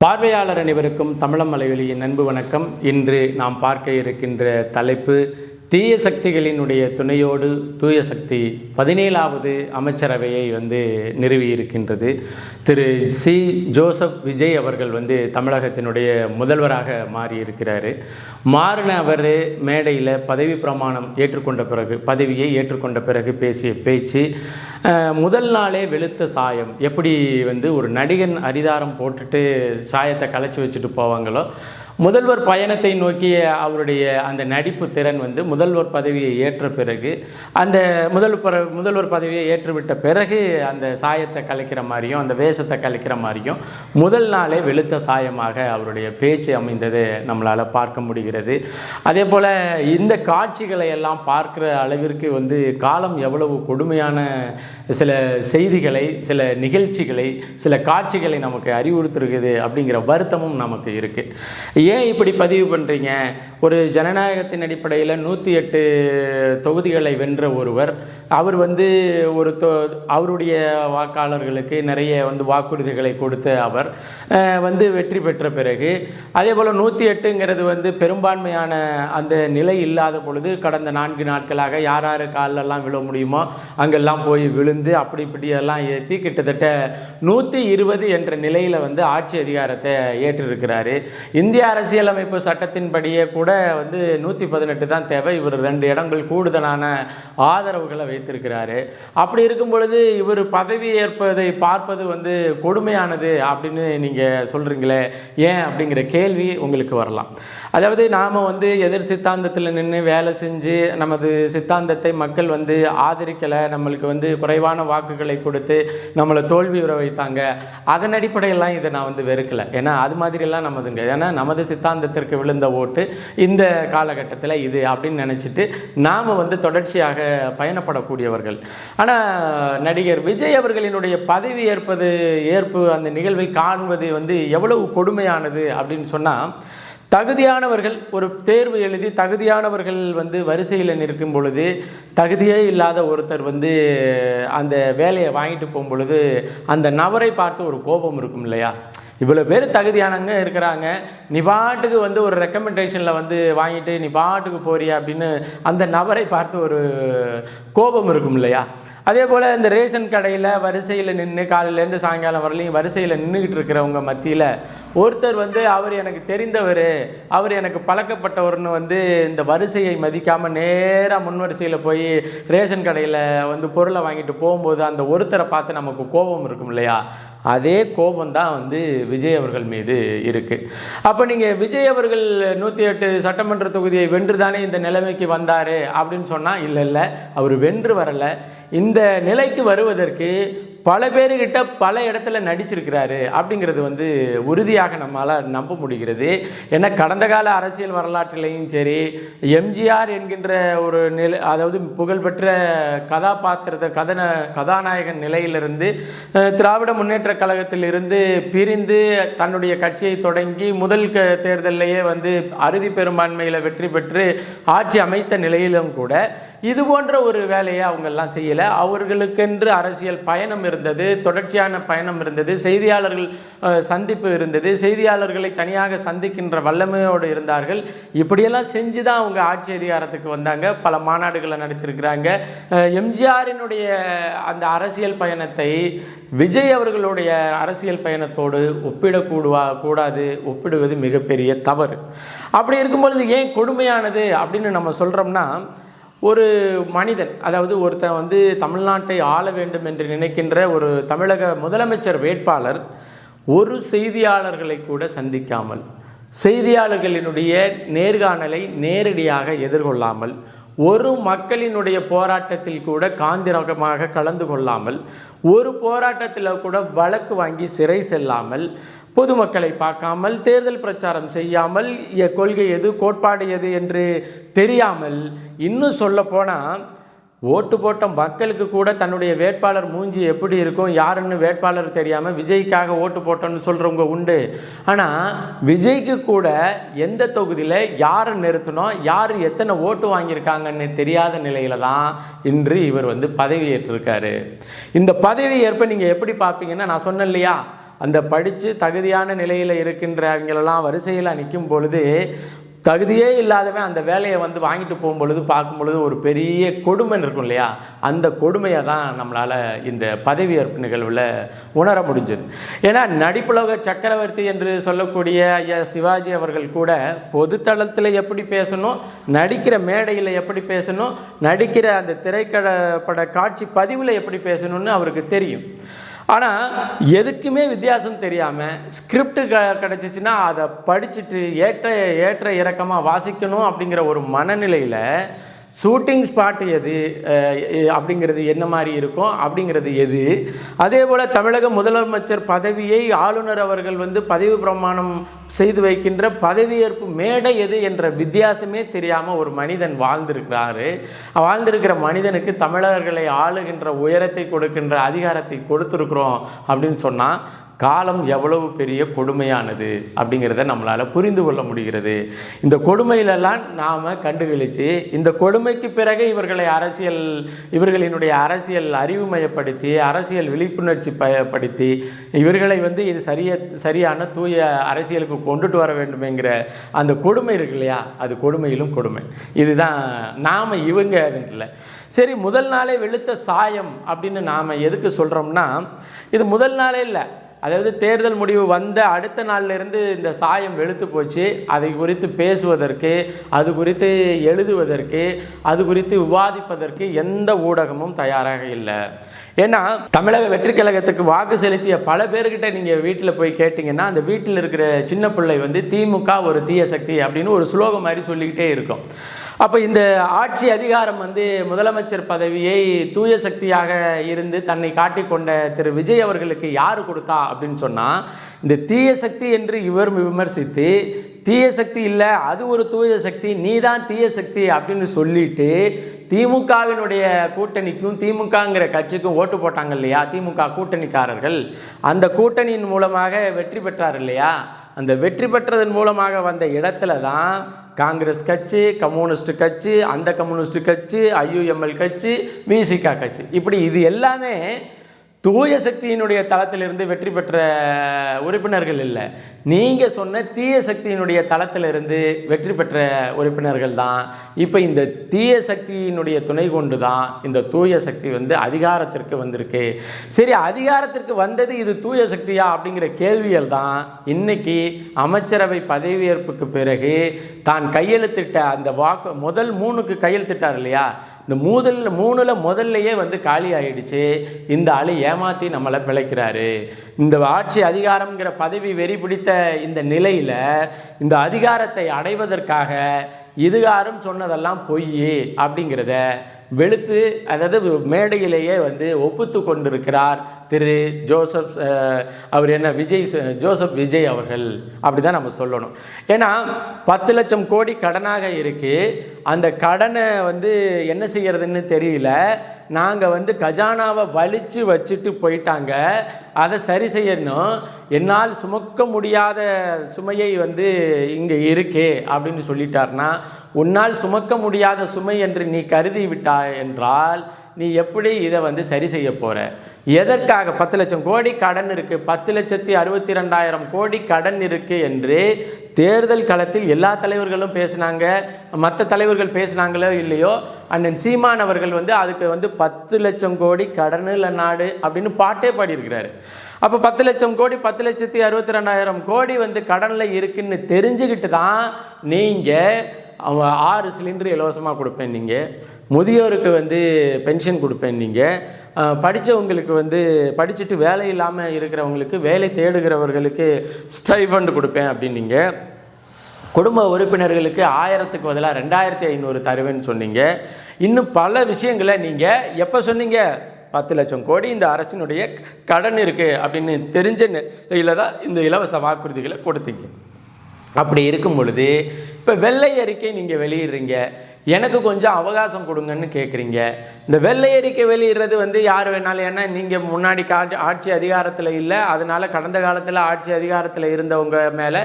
பார்வையாளர் அனைவருக்கும் தமிழம் மலைவெளியின் அன்பு வணக்கம். இன்று நாம் பார்க்க இருக்கின்ற தலைப்பு தீய சக்திகளினுடைய துணையோடு தூய சக்தி 17வது அமைச்சரவையை நிறுவியிருக்கின்றது. திரு சி ஜோசப் விஜய் அவர்கள் தமிழகத்தினுடைய முதல்வராக மாறியிருக்கிறார். மாறின அவர் மேடையில் பதவியை ஏற்றுக்கொண்ட பிறகு பேசிய பேச்சு முதல் நாளே வெளுத்த சாயம். எப்படி ஒரு நடிகன் அரிதாரம் போட்டுட்டு சாயத்தை கலைச்சி வச்சுட்டு போவாங்களோ, முதல்வர் பயணத்தை நோக்கிய அவருடைய அந்த நடிப்பு திறன் முதல்வர் பதவியை ஏற்ற பிறகு அந்த முதல்வர் பதவியை ஏற்றுவிட்ட பிறகு அந்த சாயத்தை கலைக்கிற மாதிரியும் அந்த வேஷத்தை கலைக்கிற மாதிரியும் முதல் நாளே வெளுத்த சாயமாக அவருடைய பேச்சு அமைந்தது நம்மளால் பார்க்க முடிகிறது. அதே போல் இந்த காட்சிகளை எல்லாம் பார்க்குற அளவிற்கு காலம் எவ்வளவு கொடுமையான சில செய்திகளை, சில நிகழ்ச்சிகளை, சில காட்சிகளை நமக்கு அறிவுறுத்துகிறது அப்படிங்கிற வருத்தமும் நமக்கு இருக்குது. ஏன் இப்படி பதிவு பண்ணுறீங்க? ஒரு ஜனநாயகத்தின் அடிப்படையில் 108 தொகுதிகளை வென்ற ஒருவர், அவர் அவருடைய வாக்காளர்களுக்கு நிறைய வாக்குறுதிகளை கொடுத்த அவர் வெற்றி பெற்ற பிறகு, அதே போல் 108ங்கிறது பெரும்பான்மையான அந்த நிலை இல்லாத பொழுது கடந்த 4 நாட்களாக யார் யார் காலெல்லாம் விழ முடியுமோ அங்கெல்லாம் போய் விழுந்து அப்படி இப்படியெல்லாம் ஏற்றி கிட்டத்தட்ட 120 என்ற நிலையில் ஆட்சி அதிகாரத்தை ஏற்றிருக்கிறாரு. இந்திய அரசியலமைப்பு சட்டத்தின்படியே கூட 118 தான் தேவை. இவர் 2 இடங்கள் கூடுதலான ஆதரவுகளை வைத்திருக்கிறாரு. அப்படி இருக்கும் பொழுது இவர் பதவி ஏற்பதை பார்ப்பது கொடுமையானது அப்படின்னு நீங்கள் சொல்கிறீங்களே, ஏன் அப்படிங்கிற கேள்வி உங்களுக்கு வரலாம். அதாவது நாம் எதிர் சித்தாந்தத்தில் நின்று வேலை செஞ்சு நமது சித்தாந்தத்தை மக்கள் ஆதரிக்கலை, நம்மளுக்கு குறைவான வாக்குகளை கொடுத்து நம்மளை தோல்வி உற வைத்தாங்க. அதன் அடிப்படையெல்லாம் இதை நான் வெறுக்கலை. ஏன்னா அது மாதிரியெல்லாம் நமதுங்க. ஏன்னா நமது சித்தாந்தத்திற்கு விழுந்த ஓட்டு இந்த காலகட்டத்தில் இது அப்படின்னு நினச்சிட்டு நாம் தொடர்ச்சியாக பயணப்படக்கூடியவர்கள். ஆனால் நடிகர் விஜய் அவர்களினுடைய பதவி ஏற்பு அந்த நிகழ்வை காண்பது எவ்வளவு கொடுமையானது அப்படின்னு சொன்னால், தகுதியானவர்கள் ஒரு தேர்வு எழுதி தகுதியானவர்கள் வரிசையில் நிற்கும் பொழுது தகுதியே இல்லாத ஒருத்தர் அந்த வேலையை வாங்கிட்டு போகும் பொழுது அந்த நபரை பார்த்து ஒரு கோபம் இருக்கும் இல்லையா? இவ்வளோ பேர் தகுதியானவங்க இருக்கிறாங்க, நீ பாட்டுக்கு ஒரு ரெக்கமெண்டேஷனில் வாங்கிட்டு நீ பாட்டுக்கு போறியா அப்படின்னு அந்த நபரை பார்த்து ஒரு கோபம் இருக்கும் இல்லையா? அதே போல் இந்த ரேஷன் கடையில் வரிசையில் நின்று காலையிலேருந்து சாயங்காலம் வரலையும் வரிசையில் நின்றுக்கிட்டு இருக்கிறவங்க மத்தியில் ஒருத்தர் அவர் எனக்கு தெரிந்தவர், அவர் எனக்கு பழக்கப்பட்டவர்னு இந்த வரிசையை மதிக்காமல் நேராக முன் வரிசையில் போய் ரேஷன் கடையில் பொருளை வாங்கிட்டு போகும்போது அந்த ஒருத்தரை பார்த்து நமக்கு கோபம் இருக்கும் இல்லையா? அதே கோபம் தான் விஜய் அவர்கள் மீது இருக்குது. அப்போ நீங்கள் விஜய் அவர்கள் 108 சட்டமன்ற தொகுதியை வென்று தானே இந்த நிலைமைக்கு வந்தார் அப்படின்னு சொன்னால், இல்லை, அவர் வென்று வரலை. இந்த நிலைக்கு வருவதற்கு பல பேருக்கிட்ட பல இடத்துல நடிச்சிருக்கிறாரு அப்படிங்கிறது உறுதியாக நம்மளால் நம்ப முடிகிறது. ஏன்னா கடந்த கால அரசியல் வரலாற்றிலையும் சரி, எம்ஜிஆர் என்கின்ற ஒரு நிலை, அதாவது புகழ்பெற்ற கதாநாயகன் நிலையிலிருந்து திராவிட முன்னேற்ற கழகத்தில் இருந்து பிரிந்து தன்னுடைய கட்சியை தொடங்கி முதல் தேர்தலிலேயே அறுதி பெரும்பான்மையில் வெற்றி பெற்று ஆட்சி அமைத்த நிலையிலும் கூட இது போன்ற ஒரு வேலையை அவங்கெல்லாம் செய்யலை. அவர்களுக்கென்று அரசியல் பயணம் இருந்தது, தொடர்ச்சியான பயணம் இருந்தது, செய்தியாளர்கள் சந்திப்பு இருந்தது, செய்தியாளர்களை தனியாக சந்திக்கின்ற வல்லமையோடு இருந்தார்கள். இப்படியெல்லாம் செஞ்சு தான் அவங்க ஆட்சி அதிகாரத்துக்கு வந்தாங்க. பல மாநாடுகளை நடத்தியிருக்கிறாங்க. எம்ஜிஆரினுடைய அந்த அரசியல் பயணத்தை விஜய் அவர்களுடைய அரசியல் பயணத்தோடு ஒப்பிடக்கூடாது, ஒப்பிடுவது மிகப்பெரிய தவறு. அப்படி இருக்கும்பொழுது ஏன் கொடுமையானது அப்படின்னு நம்ம சொல்கிறோம்னா, ஒரு மனிதன், அதாவது ஒருத்தன் தமிழ்நாட்டை ஆள வேண்டும் என்று நினைக்கின்ற ஒரு தமிழக முதலமைச்சர் வேட்பாளர் ஒரு செய்தியாளர்களை கூட சந்திக்காமல், செய்தியாளர்களினுடைய நேர்காணலை நேரடியாக எதிர்கொள்ளாமல், ஒரு மக்களினுடைய போராட்டத்தில் கூட காந்திரகமாக கலந்து கொள்ளாமல், ஒரு போராட்டத்தில் கூட வழக்கு வாங்கி சிறை செல்லாமல், பொதுமக்களை பார்க்காமல், தேர்தல் பிரச்சாரம் செய்யாமல், கொள்கை எது கோட்பாடு எது என்று தெரியாமல், இன்னும் சொல்ல போனால் ஓட்டு போட்ட மக்களுக்கு கூட தன்னுடைய வேட்பாளர் மூஞ்சி எப்படி இருக்கும், யாருன்னு வேட்பாளர் தெரியாமல் விஜய்க்காக ஓட்டு போட்டோன்னு சொல்கிறவங்க உண்டு. ஆனால் விஜய்க்கு கூட எந்த தொகுதியில் யாரை நிறுத்தணும், யார் எத்தனை ஓட்டு வாங்கியிருக்காங்கன்னு தெரியாத நிலையில தான் இன்று இவர் பதவி ஏற்றிருக்காரு. இந்த பதவி ஏற்ப நீங்கள் எப்படி பார்ப்பீங்கன்னா, நான் சொன்னேன் இல்லையா, அந்த படித்து தகுதியான நிலையில் இருக்கின்றவங்களெல்லாம் வரிசையில் நிற்கும் பொழுது தகுதியே இல்லாதவன் அந்த வேலையை வந்து வாங்கிட்டு போகும்பொழுது பார்க்கும் பொழுது ஒரு பெரிய கொடுமை இருக்கும் இல்லையா, அந்த கொடுமையை தான் நம்மளால் இந்த பதவியேற்பு நிகழ்வில் உணர முடிஞ்சது. ஏன்னா நடிப்புலக சக்கரவர்த்தி என்று சொல்லக்கூடிய ஐயா சிவாஜி அவர்கள் கூட பொதுத்தளத்தில் எப்படி பேசணும், நடிக்கிற மேடையில் எப்படி பேசணும், நடிக்கிற அந்த திரைப்பட காட்சி பதிவில் எப்படி பேசணும்னு அவருக்கு தெரியும். ஆனால் எதுக்குமே வித்தியாசம் தெரியாமல் ஸ்கிரிப்ட் கிடச்சிச்சின்னா அதை படிச்சுட்டு ஏற்ற இறக்கமாக வாசிக்கணும் அப்படிங்கிற ஒரு மனநிலையில் ஷூட்டிங் ஸ்பாட் எது அப்படிங்கிறது என்ன மாதிரி இருக்கும் அப்படிங்கிறது எது, அதே போல் தமிழக முதலமைச்சர் பதவியை ஆளுநர் அவர்கள் வந்து பதவி பிரமாணம் செய்து வைக்கின்ற பதவியேற்பு மேடை எது என்ற வித்தியாசமே தெரியாமல் ஒரு மனிதன் வாழ்ந்திருக்கிற மனிதனுக்கு தமிழர்களை ஆளுகின்ற உயரத்தை கொடுக்கின்ற அதிகாரத்தை கொடுத்துருக்குறோம் அப்படின்னு சொன்னால் காலம் எவ்வளவு பெரிய கொடுமையானது அப்படிங்கிறத நம்மளால் புரிந்து கொள்ள முடிகிறது. இந்த கொடுமையிலெல்லாம் நாம் கண்டுகளித்து இந்த கொடுமைக்கு பிறகு இவர்களினுடைய அரசியல் அறிவுமயப்படுத்தி அரசியல் விழிப்புணர்ச்சி படுத்தி இவர்களை வந்து இது சரியான தூய அரசியலுக்கு கொண்டுட்டு வர வேண்டுமேங்கிற அந்த கொடுமை இருக்கு இல்லையா, அது கொடுமையிலும் கொடுமை. இதுதான் நாம் இவங்க இல்லை. சரி, முதல் நாளே வெளுத்த சாயம் அப்படின்னு நாம் எதுக்கு சொல்கிறோம்னா, இது முதல் நாளே இல்லை, அதாவது தேர்தல் முடிவு வந்த அடுத்த நாளிலிருந்து இந்த சாயம் வெளுத்து போச்சு. அதை குறித்து பேசுவதற்கு, அது குறித்து எழுதுவதற்கு, அது குறித்து விவாதிப்பதற்கு எந்த ஊடகமும் தயாராக இல்லை. ஏன்னா தமிழக வெற்றி கழகத்துக்கு வாக்கு செலுத்திய பல பேர்கிட்ட நீங்கள் வீட்டில் போய் கேட்டிங்கன்னா அந்த வீட்டில் இருக்கிற சின்ன பிள்ளை வந்து திமுக ஒரு தீய சக்தி அப்படின்னு ஒரு ஸ்லோகம் மாதிரி சொல்லிக்கிட்டே இருக்கும். அப்போ இந்த ஆட்சி அதிகாரம் வந்து முதலமைச்சர் பதவியை தூய சக்தியாக இருந்து தன்னை காட்டிக்கொண்ட திரு விஜய் அவர்களுக்கு யார் கொடுத்தா அப்படின்னு சொன்னால், இந்த தீய சக்தி என்று இவர் விமர்சித்து தீய சக்தி இல்லை அது ஒரு தூய சக்தி, நீ தான் தீய சக்தி அப்படின்னு சொல்லிட்டு திமுகவினுடைய கூட்டணிக்கும் திமுகங்கிற கட்சிக்கும் ஓட்டு போட்டாங்க இல்லையா, திமுக கூட்டணிக்காரர்கள், அந்த கூட்டணியின் மூலமாக வெற்றி பெற்றார் இல்லையா, அந்த வெற்றி பெற்றதன் மூலமாக வந்த இடத்துல தான் காங்கிரஸ் கட்சி, கம்யூனிஸ்ட் கட்சி, அந்த கம்யூனிஸ்ட் கட்சி, ஐயுஎம்எல் கட்சி, விசிக கட்சி, இப்படி இது எல்லாமே தூய சக்தியினுடைய தளத்திலிருந்து வெற்றி பெற்ற உறுப்பினர்கள் இல்லை, நீங்கள் சொன்ன தீய சக்தியினுடைய தளத்திலிருந்து வெற்றி பெற்ற உறுப்பினர்கள் தான். இப்போ இந்த தீய சக்தியினுடைய துணை கொண்டு தான் இந்த தூய சக்தி வந்து அதிகாரத்திற்கு வந்திருக்கு. சரி, அதிகாரத்திற்கு வந்தது இது தூய சக்தியா அப்படிங்கிற கேள்விகள் தான் இன்னைக்கு அமைச்சரவை பதவியேற்புக்கு பிறகு தான் கையெழுத்திட்ட அந்த முதல் 3க்கு கையெழுத்திட்டார் இல்லையா, இந்த மூணுல முதல்லையே வந்து காலி ஆகிடுச்சு. இந்த ஆள் ஏமாற்றி நம்மளை பிழைக்கிறாரு. இந்த ஆட்சி அதிகாரம்ங்கிற பதவி வெறி பிடித்த இந்த நிலையில் இந்த அதிகாரத்தை அடைவதற்காக இதுகாரும் சொன்னதெல்லாம் பொய் அப்படிங்கிறத வெளுத்து, அதாவது மேடையிலேயே வந்து ஒப்புத்து கொண்டிருக்கிறார் திரு ஜோசப் விஜய் அவர்கள். அப்படி தான் நம்ம சொல்லணும். ஏன்னா 10 லட்சம் கோடி கடனாக இருக்குது. அந்த கடனை வந்து என்ன செய்யறதுன்னு தெரியல. நாங்கள் வந்து கஜானாவை வலிச்சு வச்சுட்டு போயிட்டாங்க, அதை சரி செய்யணும், என்னால் சுமக்க முடியாத சுமையை வந்து இங்கே இருக்கே அப்படின்னு சொல்லிட்டார்னா, உன்னால் சுமக்க முடியாத சுமை என்று நீ கருதி விட்டாய் என்றால் நீ எப்படி இதை வந்து சரி செய்ய போகிற? எதற்காக 10 லட்சம் கோடி கடன் இருக்குது, 10,62,200 கோடி கடன் இருக்குது என்று தேர்தல் களத்தில் எல்லா தலைவர்களும் பேசினாங்க. மற்ற தலைவர்கள் பேசினாங்களோ இல்லையோ, அண்ணன் சீமான் அவர்கள் வந்து அதுக்கு வந்து 10 லட்சம் கோடி கடன் இல்லை நாடு அப்படின்னு பாட்டே பாடியிருக்கிறாரு. அப்போ 10 லட்சம் கோடி 10,62,200 கோடி வந்து கடனில் இருக்குன்னு தெரிஞ்சுக்கிட்டு தான் நீங்கள் 6 சிலிண்டர் இலவசமாக கொடுப்பேன், நீங்கள் முதியோருக்கு வந்து பென்ஷன் கொடுப்பேன், நீங்கள் படித்தவங்களுக்கு வந்து படிச்சுட்டு வேலை இல்லாமல் இருக்கிறவங்களுக்கு, வேலை தேடுகிறவர்களுக்கு ஸ்டைஃபண்ட் கொடுப்பேன் அப்படின்னீங்க, குடும்ப உறுப்பினர்களுக்கு 1000க்கு பதிலாக 2500 தருவேன்னு சொன்னீங்க. இன்னும் பல விஷயங்களை நீங்கள் எப்போ சொன்னீங்க? 10 லட்சம் கோடி இந்த அரசினுடைய கடன் இருக்குது அப்படின்னு தெரிஞ்ச நிலையில் தான் இந்த இலவச வாக்குறுதிகளை கொடுத்தீங்க. அப்படி இருக்கும் பொழுது இப்போ வெள்ளை அறிக்கை நீங்கள் வெளியிடுறீங்க, எனக்கு கொஞ்சம் அவகாசம் கொடுங்கன்னு கேட்குறீங்க. இந்த வெள்ளை அறிக்கை வெளியிடுறது வந்து யார் வேணாலும், ஏன்னா நீங்கள் முன்னாடி ஆட்சி அதிகாரத்தில் இல்லை, அதனால் கடந்த காலத்தில் ஆட்சி அதிகாரத்தில் இருந்தவங்க மேலே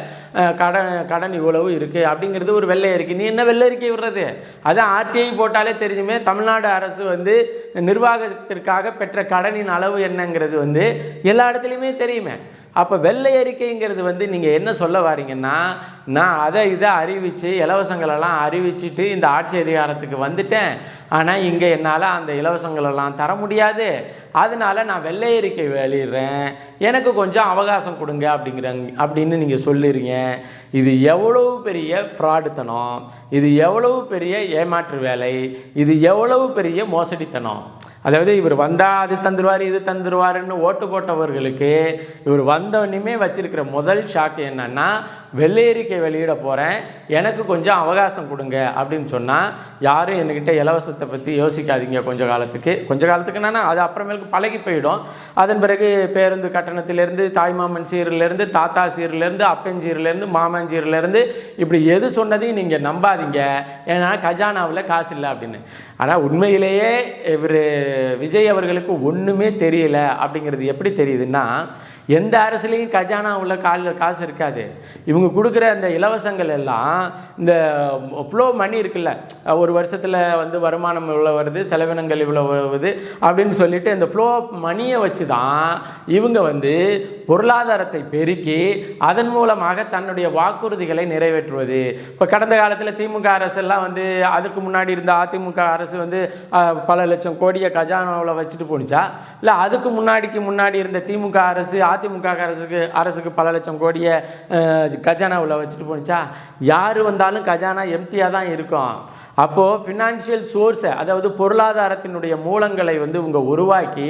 கடன் இவ்வளவு இருக்குது அப்படிங்கிறது ஒரு வெள்ளை அறிக்கை. நீ என்ன வெள்ளை அறிக்கை விடுறது? அதான் ஆர்டிஐ போட்டாலே தெரிஞ்சுமே. தமிழ்நாடு அரசு வந்து நிர்வாகத்திற்காக பெற்ற கடனின் அளவு என்னங்கிறது வந்து எல்லா இடத்துலையுமே தெரியுமே. அப்போ வெள்ளை அறிக்கைங்கிறது வந்து நீங்கள் என்ன சொல்ல வாரீங்கன்னா, நான் அதை இதை அறிவித்து இலவசங்களெல்லாம் அறிவிச்சிட்டு இந்த ஆட்சி அதிகாரத்துக்கு வந்துட்டேன், ஆனால் இங்கே என்னால் அந்த இலவசங்களெல்லாம் தர முடியாது, அதனால நான் வெள்ளை அறிக்கை வெளியிடுறேன், எனக்கு கொஞ்சம் அவகாசம் கொடுங்க அப்படின்னு நீங்கள் சொல்லிடுறீங்க. இது எவ்வளவு பெரிய ஃப்ராடுத்தனம், இது எவ்வளவு பெரிய ஏமாற்று வேலை, இது எவ்வளவு பெரிய மோசடித்தனம். அதாவது இவர் வந்தால் அது தந்துடுவார் இது தந்துடுவாருன்னு ஓட்டு போட்டவர்களுக்கு இவர் வந்தவனையுமே வச்சிருக்கிற முதல் ஷாக்கு என்னன்னா, வெள்ளை அறிக்கை வெளியிட போகிறேன், எனக்கு கொஞ்சம் அவகாசம் கொடுங்க அப்படின்னு சொன்னால் யாரும் என்கிட்ட இலவசத்தை பற்றி யோசிக்காதீங்க. கொஞ்ச காலத்துக்குன்னா அது அப்புறமேலுக்கு பழகி போயிடும். அதன் பிறகு பேருந்து கட்டணத்திலேருந்து, தாய்மாமன் சீரிலேருந்து, தாத்தா சீரிலேருந்து, அப்பஞ்சீரிலேருந்து, மாமஞ்சீரிலேருந்து இப்படி எது சொன்னதையும் நீங்கள் நம்பாதீங்க, ஏன்னா கஜானாவில் காசு இல்லை அப்படின்னு. ஆனால் உண்மையிலேயே இவர் விஜய் அவர்களுக்கு ஒன்றுமே தெரியல அப்படிங்கிறது எப்படி தெரியுதுன்னா, எந்த அரசுலேயும் கஜானா உள்ள காசு இருக்காது. இவங்க கொடுக்குற அந்த இலவசங்கள் எல்லாம் இந்த ஃப்ளோ மணி இருக்குல்ல, ஒரு வருஷத்தில் வந்து வருமானம் இவ்வளோ வருது, செலவினங்கள் இவ்வளோ வருது அப்படின்னு சொல்லிட்டு இந்த ஃப்ளோ மணியை வச்சு தான் இவங்க வந்து பொருளாதாரத்தை பெருக்கி அதன் மூலமாக தன்னுடைய வாக்குறுதிகளை நிறைவேற்றுவது. இப்போ கடந்த காலத்தில் திமுக அரசெல்லாம் வந்து அதுக்கு முன்னாடி இருந்த அதிமுக அரசு வந்து பல லட்சம் கோடியை கஜானாவில் வச்சுட்டு போணுச்சா? இல்லை அதுக்கு முன்னாடி இருந்த திமுக அரசு அதிமுக அரசுக்கு பல லட்சம் கோடியை கஜானாவில் வச்சுட்டு போணுச்சா? யார் வந்தாலும் கஜானா எம்டியாக தான் இருக்கும். அப்போது ஃபினான்ஷியல் சோர்ஸை, அதாவது பொருளாதாரத்தினுடைய மூலங்களை வந்து இவங்க உருவாக்கி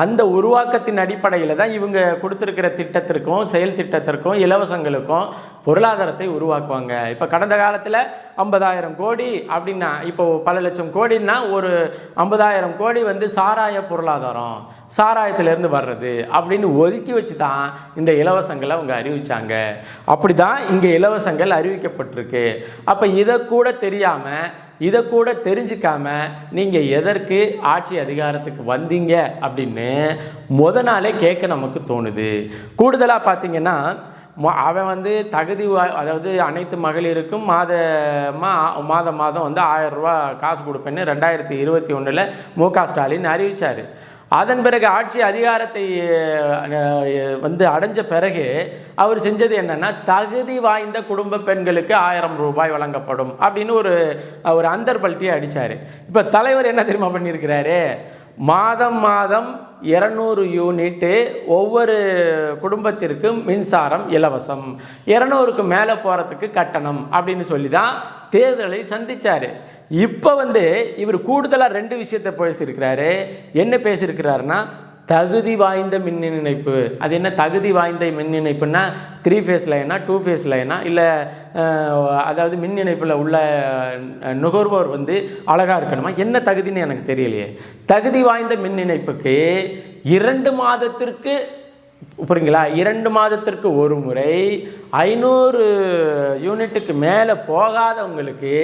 அந்த உருவாக்கத்தின் அடிப்படையில் தான் இவங்க கொடுத்துருக்கிற திட்டத்திற்கும் செயல் திட்டத்திற்கும் இலவசங்களுக்கும் பொருளாதாரத்தை உருவாக்குவாங்க. இப்போ கடந்த காலத்தில் 50,000 கோடி அப்படின்னா, இப்போ பல லட்சம் கோடின்னா ஒரு 50,000 கோடி வந்து சாராய பொருளாதாரம், சாராயத்திலேருந்து வர்றது அப்படின்னு ஒதுக்கி வச்சு தான் இந்த இலவசங்களை அவங்க அறிவித்தாங்க. அப்படி தான் இங்கே இலவசங்கள் அறிவிக்கப்பட்டிருக்கு. அப்போ இதை கூட தெரியாமல், இதை கூட தெரிஞ்சுக்காம நீங்கள் எதற்கு ஆட்சி அதிகாரத்துக்கு வந்தீங்க அப்படின்னு நாளே கேட்க நமக்கு தோணுது. கூடுதலாக பார்த்தீங்கன்னா, அவன் வந்து தகுதி, அதாவது அனைத்து மகளிருக்கும் மாதம் வந்து 1000 ரூபா காசு கொடுப்பேன்னு 2021 மு.க. ஸ்டாலின் அறிவித்தார். அதன் பிறகு ஆட்சி அதிகாரத்தை வந்து அடைஞ்ச பிறகு அவர் செஞ்சது என்னன்னா, தகுதி வாய்ந்த குடும்ப பெண்களுக்கு 1000 ரூபாய் வழங்கப்படும் அப்படின்னு ஒரு அந்தர்பல்ட்டியை அடித்தார். இப்போ தலைவர் என்ன தெரியுமா பண்ணியிருக்கிறாரு, மாதம் 200 யூனிட்டு ஒவ்வொரு குடும்பத்திற்கும் மின்சாரம் இலவசம், 200க்கு மேலே போகிறதுக்கு கட்டணம் அப்படின்னு சொல்லி தான் தேர்தலை சந்தித்தார். இப்போ வந்து இவர் கூடுதலாக 2 விஷயத்தை பேசியிருக்கிறாரு. என்ன பேசியிருக்கிறாருன்னா, தகுதி வாய்ந்த மின் இணைப்பு. அது என்ன தகுதி வாய்ந்த மின் இணைப்புன்னா, 3 ஃபேஸ் லைனா 2 ஃபேஸ் லைனா, இல்லை அதாவது மின் இணைப்பில் உள்ள நுகர்வோர் வந்து அழகாக இருக்கணுமா, என்ன தகுதின்னு எனக்கு தெரியலையே. தகுதி வாய்ந்த மின் இணைப்புக்கு 2 மாதத்திற்கு, புரியுங்களா, 2 மாதத்திற்கு ஒரு முறை 500 யூனிட்டுக்கு மேலே போகாதவங்களுக்கு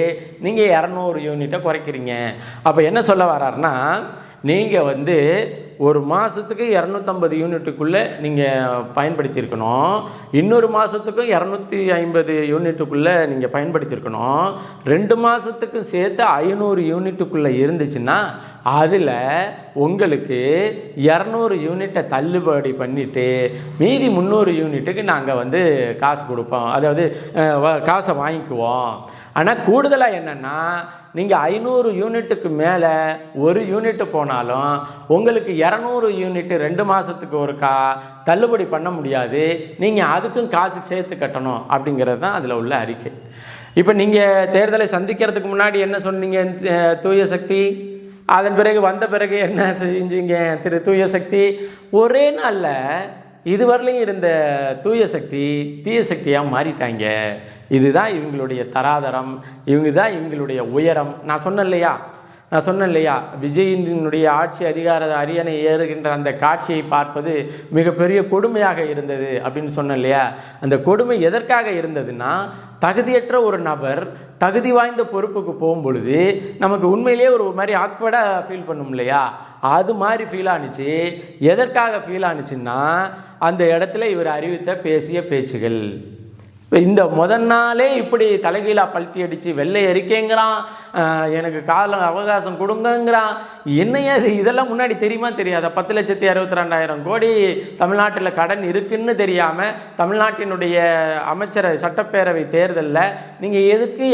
நீங்கள் 200 யூனிட்டை குறைக்கிறீங்க. அப்போ என்ன சொல்ல வர்றாருன்னா, நீங்கள் வந்து ஒரு மாதத்துக்கு 250 யூனிட்டுக்குள்ளே நீங்கள் பயன்படுத்தியிருக்கணும், இன்னொரு மாதத்துக்கும் 250 யூனிட்டுக்குள்ளே நீங்கள் பயன்படுத்தியிருக்கணும், 2 மாதத்துக்கும் சேர்த்து 500 யூனிட்டுக்குள்ளே இருந்துச்சுன்னா அதில் உங்களுக்கு 200 யூனிட்டை தள்ளுபடி பண்ணிவிட்டு மீதி 300 யூனிட்டுக்கு நாங்கள் வந்து காசு கொடுப்போம், அதாவது காசை வாங்கிக்குவோம். ஆனால் கூடுதலாக என்னென்னா, நீங்கள் 500 யூனிட்டுக்கு மேலே ஒரு யூனிட்டு போனாலும் உங்களுக்கு 200 யூனிட்டு 2 மாதத்துக்கு ஒருக்கா தள்ளுபடி பண்ண முடியாது, நீங்கள் அதுக்கும் காசு சேர்த்து கட்டணும் அப்படிங்கிறது தான் அதில் உள்ள அறிக்கை. இப்போ நீங்கள் தேர்தலை சந்திக்கிறதுக்கு முன்னாடி என்ன சொன்னீங்க, தூய சக்தி, அதன் பிறகு வந்த பிறகு என்ன செஞ்சீங்க தூய சக்தி, ஒரே நாளில் இதுவரையிலையும் இருந்த தூய சக்தி தீய சக்தியாக மாறிட்டாங்க. இதுதான் இவங்களுடைய தராதரம், இவங்க தான் இவங்களுடைய உயரம். நான் சொன்னேன் இல்லையா, விஜயினுடைய ஆட்சி அதிகார அரியணை ஏறுகின்ற அந்த காட்சியை பார்ப்பது மிகப்பெரிய கொடுமையாக இருந்தது அப்படின்னு சொன்னேன் இல்லையா. அந்த கொடுமை எதற்காக இருந்ததுன்னா, தகுதியற்ற ஒரு நபர் தகுதி வாய்ந்த பொறுப்புக்கு போகும்பொழுது நமக்கு உண்மையிலேயே ஒரு மாதிரி ஆக்வர்டாக ஃபீல் பண்ணும் இல்லையா, அது மாதிரி ஃபீல் ஆணுச்சு. எதற்காக ஃபீல் ஆணுச்சுன்னா, அந்த இடத்துல இவர் அறிவித்த பேசிய பேச்சுகள். இந்த முதல் நாளே இப்படி தலைகீழாக பல்ட்டி அடித்து வெள்ளை அறிக்கைங்கிறான், எனக்கு கால அவகாசம் கொடுங்கங்கிறான். என்னையா இதெல்லாம் முன்னாடி தெரியுமா தெரியாத? 10,62,200 கோடி தமிழ்நாட்டில் கடன் இருக்குன்னு தெரியாமல் தமிழ்நாட்டினுடைய அமைச்சர் சட்டப்பேரவை தேர்தலில் நீங்கள் எதுக்கு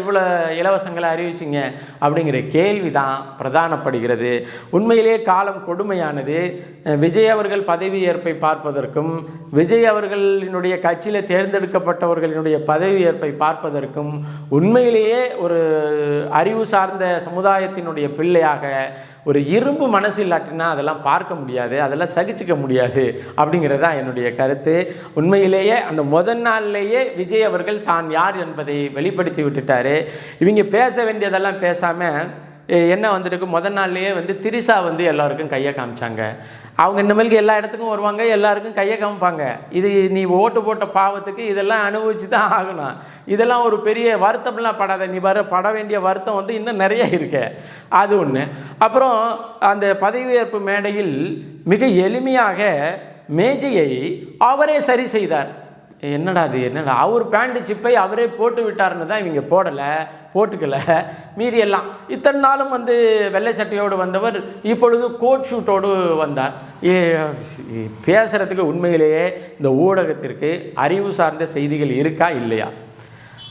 இவ்வளோ இலவசங்களை அறிவிச்சிங்க அப்படிங்கிற கேள்வி தான் பிரதானப்படுகிறது. உண்மையிலே காலம் கொடுமையானது. விஜய் அவர்கள் பதவியேற்பை பார்ப்பதற்கும் விஜய் அவர்களினுடைய கட்சியில் தேர்ந்தெடுக்கப்பட்டவர்களினுடைய பதவியேற்பை பார்ப்பதற்கும் உண்மையிலேயே ஒரு அறிவு சார்ந்த சமுதாயத்தினுடைய பிள்ளையாக ஒரு இரும்பு மனசு இல்லாட்டினா அதெல்லாம் பார்க்க முடியாது, அதெல்லாம் சகிச்சுக்க முடியாது அப்படிங்கிறது தான் என்னுடைய கருத்து. உண்மையிலேயே அந்த முதல் நாள்லேயே விஜய் அவர்கள் தான் யார் என்பதை வெளிப்படுத்தி விட்டுட்டாரு. இவங்க பேச வேண்டியதெல்லாம் பேசாமல் என்ன வந்துட்டு முதல் நாள்லேயே திரிசா எல்லாருக்கும் கையை காமிச்சாங்க. அவங்க இனிமேலுக்கு எல்லா இடத்துக்கும் வருவாங்க, எல்லாருக்கும் கையை காமிப்பாங்க. இது நீ ஓட்டு போட்ட பாவத்துக்கு இதெல்லாம் அனுபவிச்சு தான் ஆகணும். இதெல்லாம் ஒரு பெரிய வருத்தம்லாம் படாத, நீ பட வேண்டிய வருத்தம் இன்னும் நிறைய இருக்கு. அது ஒன்று. அப்புறம் அந்த பதவியேற்பு மேடையில் மிக எளிமையாக மேஜையை அவரே சரி செய்தார். என்னடா அவர் பேண்ட் சிப்பை அவரே போட்டு விட்டார்னு தான் இவங்க போட்டுக்கல. மீறி எல்லாம் இத்தனை நாளும் வெள்ளை சட்டையோடு வந்தவர் இப்பொழுது கோட் ஷூட்டோடு வந்தார். பேசுகிறதுக்கு உண்மையிலேயே இந்த ஊடகத்திற்கு அறிவு சார்ந்த செய்திகள் இருக்கா இல்லையா?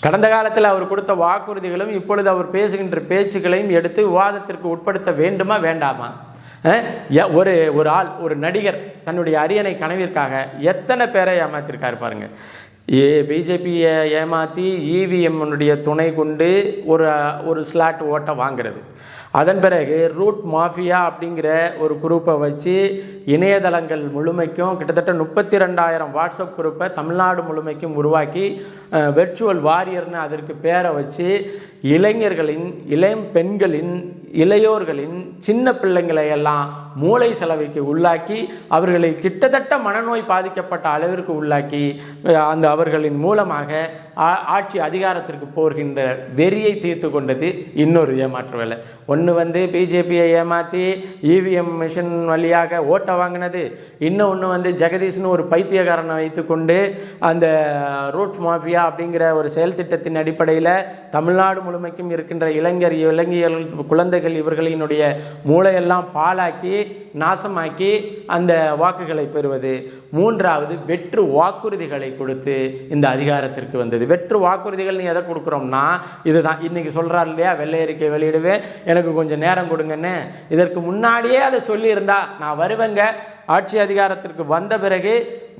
கடந்த காலத்தில் அவர் கொடுத்த வாக்குறுதிகளும் இப்பொழுது அவர் பேசுகின்ற பேச்சுக்களையும் எடுத்து விவாதத்திற்கு உட்படுத்த வேண்டுமா வேண்டாமா? ஒரு ஆள், ஒரு நடிகர் தன்னுடைய அரியணை கனவிற்காக எத்தனை பேரை ஏமாத்திருக்காரு பாருங்க. பிஜேபியை ஏமாற்றி இவிஎம்னுடைய துணை கொண்டு ஒரு ஸ்லாட் ஓட்டை வாங்கிறது. அதன் பிறகு ரூட் மாஃபியா அப்படிங்கிற ஒரு குரூப்பை வச்சு இணையதளங்கள் முழுமைக்கும் கிட்டத்தட்ட 32,000 வாட்ஸ்அப் குரூப்பை தமிழ்நாடு முழுமைக்கும் உருவாக்கி வெர்ச்சுவல் வாரியர்னு அதற்கு பேரை வச்சு இளைஞர்களின், இளம் பெண்களின், இளையோர்களின், சின்ன பிள்ளைங்களை எல்லாம் மூளை செலவைக்கு உள்ளாக்கி அவர்களை கிட்டத்தட்ட மனநோய் பாதிக்கப்பட்ட அளவிற்கு உள்ளாக்கி அவர்களின் மூலமாக ஆட்சி அதிகாரத்திற்கு போகின்ற வெறியை தீர்த்து கொண்டது இன்னொரு ஏமாற்று வேலை. ஒன்று பிஜேபியை ஏமாற்றி இவிஎம் மிஷின் வழியாக ஓட்டை வாங்கினது, இன்னொன்று ஜெகதீஷ்னு ஒரு பைத்தியக்காரனை வைத்துக்கொண்டு அந்த ரூட் மாஃபியா அப்படிங்கிற ஒரு செயல் திட்டத்தின் அடிப்படையில் தமிழ்நாடு முழுமைக்கும் இருக்கின்ற இளைஞர்கள், குழந்தைகள் இவர்களினுடைய மூளையெல்லாம் பாலாக்கி நாசமாக்கி அந்த வாக்குகளை பெறுவது. மூன்றாவது வெற்று வாக்குறுதிகளை கொடுத்து இந்த அதிகாரத்திற்கு வந்தது. வெற்று வாக்குறுதிகள் நீ எதை கொடுக்குறோம்னா இதுதான். இன்னைக்கு சொல்றாரு இல்லையா, வெள்ளை அறிக்கை வெளியிடுவேன், எனக்கு கொஞ்சம் நேரம் கொடுங்கன்னு. இதற்கு முன்னாடியே அதை சொல்லியிருந்தா நான் வருவேங்க, ஆட்சி அதிகாரத்திற்கு வந்த பிறகு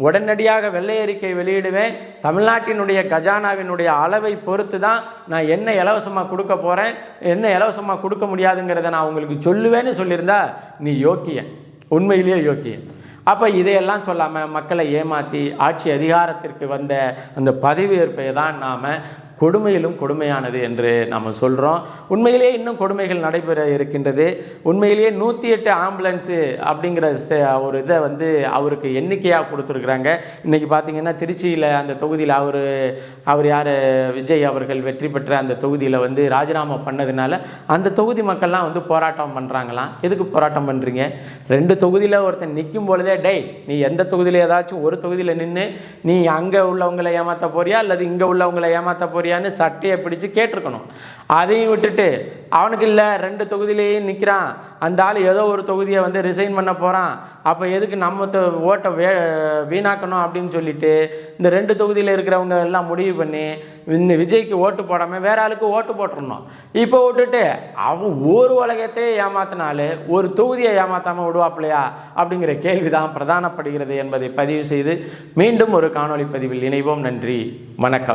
உடனடியாக வெள்ளை அறிக்கை வெளியிடுவேன், தமிழ்நாட்டினுடைய கஜானாவினுடைய அளவை பொறுத்து தான் நான் என்ன இலவசமாக கொடுக்க போகிறேன், என்ன இலவசமாக கொடுக்க முடியாதுங்கிறத நான் உங்களுக்கு சொல்லுவேன்னு சொல்லியிருந்தா நீ யோக்கியன், உண்மையிலேயே யோக்கியன். அப்போ இதையெல்லாம் சொல்லாமல் மக்களை ஏமாற்றி ஆட்சி அதிகாரத்திற்கு வந்த அந்த பதவியேற்பை தான் நாம் கொடுமையிலும் கொடுமையானது என்று நாம் சொல்கிறோம். உண்மையிலேயே இன்னும் கொடுமைகள் நடைபெற இருக்கின்றது. உண்மையிலேயே 108 ஆம்புலன்ஸு அப்படிங்கிற ஒரு இதை அவருக்கு எண்ணிக்கையாக கொடுத்துருக்குறாங்க. இன்றைக்கி பார்த்திங்கன்னா திருச்சியில் அந்த தொகுதியில் அவர் யார், விஜய் அவர்கள் வெற்றி பெற்ற அந்த தொகுதியில் ராஜினாமா பண்ணதுனால அந்த தொகுதி மக்கள்லாம் போராட்டம் பண்ணுறாங்களாம். எதுக்கு போராட்டம் பண்ணுறீங்க? 2 தொகுதியில் ஒருத்தன் நிற்கும் பொழுதே நீ எந்த தொகுதியில் ஏதாச்சும் ஒரு தொகுதியில் நின்று நீ அங்கே உள்ளவங்களை ஏமாற்ற போறியா அல்லது இங்கே உள்ளவங்களை ஏமாற்ற போறியான்னு சட்டையை பிடிச்சு கேட்டிருக்கணும். அதையும் விட்டுட்டு அவனுக்கு இல்லை 2 தொகுதியிலேயும் நிற்கிறான், அந்த ஆள் ஏதோ ஒரு தொகுதியை ரிசைன் பண்ண போகிறான், அப்போ எதுக்கு நம்ம ஓட்டை வீணாக்கணும் அப்படின்னு சொல்லிட்டு இந்த 2 தொகுதியில் இருக்கிறவங்க எல்லாம் முடிவு பண்ணி இந்த விஜய்க்கு ஓட்டு போடாமல் வேற ஆளுக்கு ஓட்டு போட்டுருணும். இப்போ விட்டுட்டு அவன் ஒரு உலகத்தையே ஏமாத்தினாலே ஒரு தொகுதியை ஏமாத்தாமல் விடுவாப்பில்லையா அப்படிங்கிற கேள்விதான் பிரதானப்படுகிறது என்பதை பதிவு செய்து மீண்டும் ஒரு காணொளி பதிவில் இணைவோம். நன்றி, வணக்கம்.